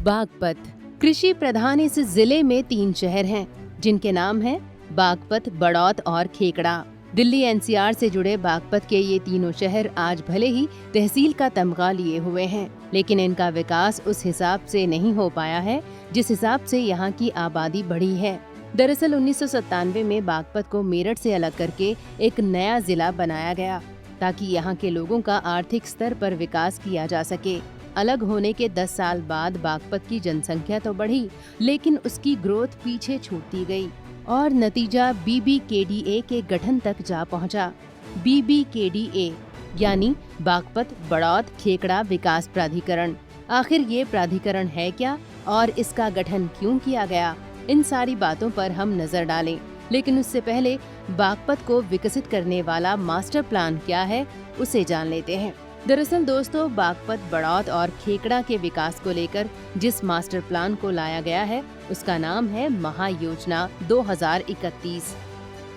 बागपत कृषि प्रधान इस जिले में 3 शहर हैं, जिनके नाम हैं बागपत, बड़ौत और खेकड़ा। दिल्ली एनसीआर से जुड़े बागपत के ये तीनों शहर आज भले ही तहसील का तमगा लिए हुए हैं, लेकिन इनका विकास उस हिसाब से नहीं हो पाया है जिस हिसाब से यहाँ की आबादी बढ़ी है। दरअसल 1997 में बागपत को मेरठ से अलग करके एक नया जिला बनाया गया ताकि यहाँ के लोगों का आर्थिक स्तर पर विकास किया जा सके। अलग होने के 10 साल बाद बागपत की जनसंख्या तो बढ़ी, लेकिन उसकी ग्रोथ पीछे छूटती गई और नतीजा BBKDA के गठन तक जा पहुंचा। BBKDA यानी बागपत बड़ौत खेकड़ा विकास प्राधिकरण। आखिर ये प्राधिकरण है क्या और इसका गठन क्यों किया गया, इन सारी बातों पर हम नजर डालें। लेकिन उससे पहले बागपत को विकसित करने वाला मास्टर प्लान क्या है, उसे जान लेते हैं। दरअसल दोस्तों, बागपत, बड़ौत और खेकड़ा के विकास को लेकर जिस मास्टर प्लान को लाया गया है उसका नाम है महायोजना 2031।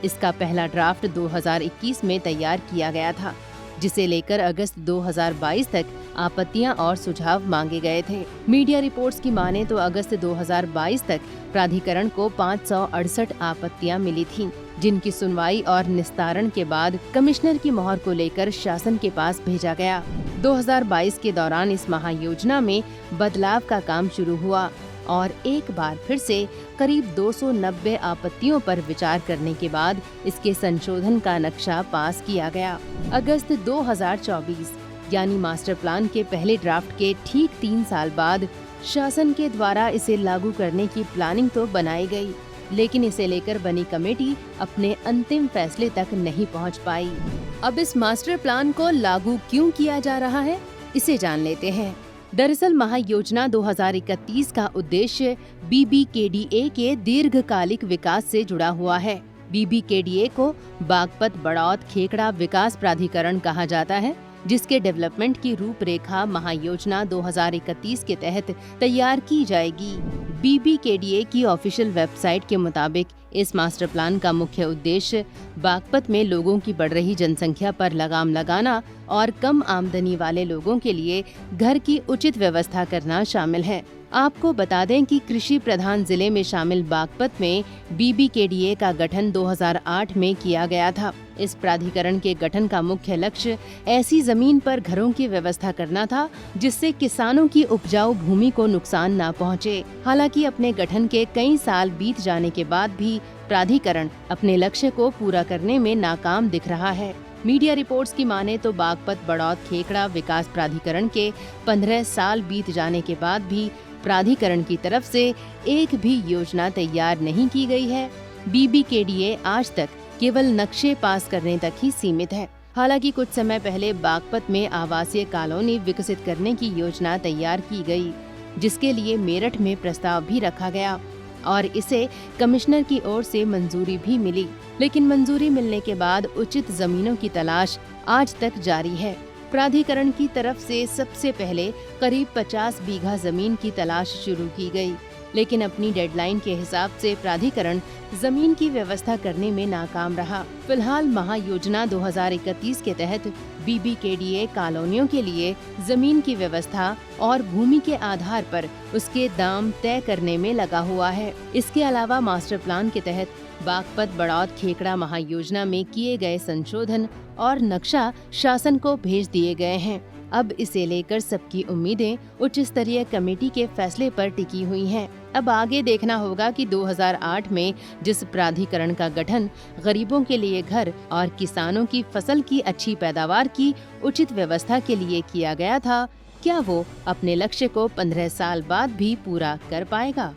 इसका पहला ड्राफ्ट 2021 में तैयार किया गया था, जिसे लेकर अगस्त 2022 तक आपत्तियां और सुझाव मांगे गए थे। मीडिया रिपोर्ट्स की माने तो अगस्त 2022 तक प्राधिकरण को 568 आपत्तियां मिली थीं, जिनकी सुनवाई और निस्तारण के बाद कमिश्नर की मोहर को लेकर शासन के पास भेजा गया। 2022 के दौरान इस महायोजना में बदलाव का काम शुरू हुआ और एक बार फिर से करीब 290 आपत्तियों पर विचार करने के बाद इसके संशोधन का नक्शा पास किया गया। अगस्त 2024 यानी मास्टर प्लान के पहले ड्राफ्ट के ठीक 3 साल बाद शासन के द्वारा इसे लागू करने की प्लानिंग तो बनाई गई, लेकिन इसे लेकर बनी कमेटी अपने अंतिम फैसले तक नहीं पहुंच पाई। अब इस मास्टर प्लान को लागू क्यों किया जा रहा है, इसे जान लेते हैं। दरअसल महायोजना 2031 का उद्देश्य BBKDA के दीर्घकालिक विकास से जुड़ा हुआ है। BBKDA को बागपत बड़ौत खेकड़ा विकास प्राधिकरण कहा जाता है, जिसके डेवलपमेंट की रूपरेखा महायोजना 2031 के तहत तैयार की जाएगी। BBKDA की ऑफिशियल वेबसाइट के मुताबिक इस मास्टर प्लान का मुख्य उद्देश्य बागपत में लोगों की बढ़ रही जनसंख्या पर लगाम लगाना और कम आमदनी वाले लोगों के लिए घर की उचित व्यवस्था करना शामिल है। आपको बता दें कि कृषि प्रधान जिले में शामिल बागपत में BBKDA का गठन 2008 में किया गया था। इस प्राधिकरण के गठन का मुख्य लक्ष्य ऐसी जमीन पर घरों की व्यवस्था करना था जिससे किसानों की उपजाऊ भूमि को नुकसान न पहुंचे। हालांकि अपने गठन के कई साल बीत जाने के बाद भी प्राधिकरण अपने लक्ष्य को पूरा करने में नाकाम दिख रहा है। मीडिया रिपोर्ट्स की माने तो बागपत बड़ौत खेकड़ा विकास प्राधिकरण के 15 साल बीत जाने के बाद भी प्राधिकरण की तरफ से एक भी योजना तैयार नहीं की गई है। BBKDA आज तक केवल नक्शे पास करने तक ही सीमित है। हालांकि कुछ समय पहले बागपत में आवासीय कॉलोनी विकसित करने की योजना तैयार की गई, जिसके लिए मेरठ में प्रस्ताव भी रखा गया और इसे कमिश्नर की ओर से मंजूरी भी मिली, लेकिन मंजूरी मिलने के बाद उचित जमीनों की तलाश आज तक जारी है। प्राधिकरण की तरफ से सबसे पहले करीब 50 बीघा जमीन की तलाश शुरू की गई, लेकिन अपनी डेडलाइन के हिसाब से प्राधिकरण जमीन की व्यवस्था करने में नाकाम रहा। फिलहाल महायोजना 2031 के तहत BBKDA कॉलोनियों के लिए जमीन की व्यवस्था और भूमि के आधार पर उसके दाम तय करने में लगा हुआ है। इसके अलावा मास्टर प्लान के तहत बागपत बड़ौत खेकड़ा महायोजना में किए गए संशोधन और नक्शा शासन को भेज दिए गए हैं। अब इसे लेकर सबकी उम्मीदें उच्च स्तरीय कमेटी के फैसले पर टिकी हुई हैं। अब आगे देखना होगा कि 2008 में जिस प्राधिकरण का गठन गरीबों के लिए घर और किसानों की फसल की अच्छी पैदावार की उचित व्यवस्था के लिए किया गया था, क्या वो अपने लक्ष्य को 15 साल बाद भी पूरा कर पाएगा।